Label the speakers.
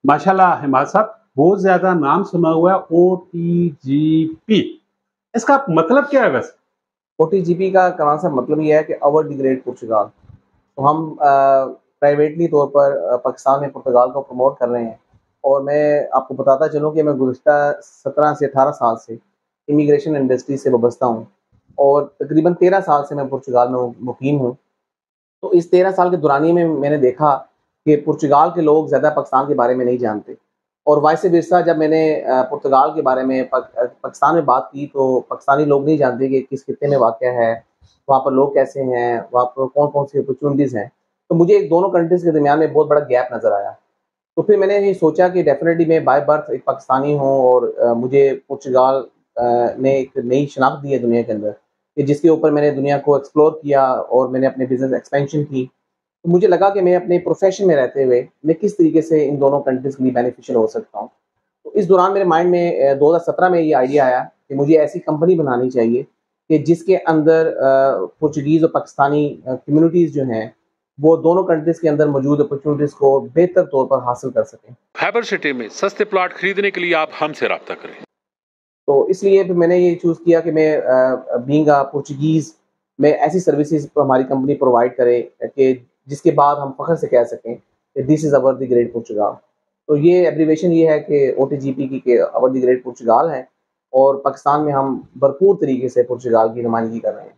Speaker 1: माशाल्लाह हिमाद साहब, बहुत ज़्यादा नाम सुना हुआ है ओटीजीपी। इसका मतलब क्या है वैसे?
Speaker 2: ओटीजीपी का कौन सा मतलब ये है कि ओवर द ग्रेट पुर्तगाल। तो हम प्राइवेटली तौर पर पाकिस्तान में पुर्तगाल को प्रमोट कर रहे हैं। और मैं आपको बताता चलूँ कि मैं गुज़िश्ता 17 से 18 साल से इमिग्रेशन इंडस्ट्री से वाबस्ता हूँ और तकरीबन 13 साल से मैं पुर्तगाल में मुकीम हूँ। तो इस 13 साल के दौरानिए में मैंने देखा कि पुर्तगाल के लोग ज़्यादा पाकिस्तान के बारे में नहीं जानते और वाइस वर्सा जब मैंने पुर्तगाल के बारे में पाकिस्तान में बात की तो पाकिस्तानी लोग नहीं जानते कि किस खित्ते में वाक़या है, वहाँ पर लोग कैसे हैं, वहाँ पर कौन-कौन सी अपॉर्चुनिटीज़ हैं। तो मुझे दोनों कंट्रीज़ के दरमियान में बहुत बड़ा गैप नज़र आया। तो फिर मैंने ये सोचा कि डेफ़िनेटली मैं बाय बर्थ एक पाकिस्तानी हूँ और मुझे पुर्तगाल ने एक नई शिनाख्त दी है दुनिया के अंदर कि जिसके ऊपर मैंने दुनिया को एक्सप्लोर किया और मैंने अपने बिज़नेस एक्सपेंशन की। तो मुझे लगा कि मैं अपने प्रोफ़ेशन में रहते हुए मैं किस तरीके से इन दोनों कंट्रीज़ के लिए बेनिफिशियल हो सकता हूँ। तो इस दौरान मेरे माइंड में 2017 में ये आइडिया आया कि मुझे ऐसी कंपनी बनानी चाहिए कि जिसके अंदर पोर्चुगीज़ और पाकिस्तानी कम्युनिटीज़ जो हैं, वो दोनों कंट्रीज़ के अंदर मौजूद अपॉर्चुनिटीज़ को बेहतर तौर पर हासिल कर सकें।
Speaker 3: खैबर सिटी में सस्ते प्लॉट खरीदने के लिए आप हमसे राब्ता करें।
Speaker 2: तो इसलिए फिर मैंने ये चूज़ किया कि मैं बीइंग अ पोर्चुगीज़ मैं ऐसी सर्विसेज़ हमारी कंपनी प्रोवाइड करे कि जिसके बाद हम फ़ख्र से कह सकें कि this is our the great Portugal. तो ये एब्रिविएशन ये है कि ओटीजीपी की कि अवर द ग्रेट पुर्तगाल है और पाकिस्तान में हम भरपूर तरीके से पुर्तगाल की नुमाइंदगी कर रहे हैं।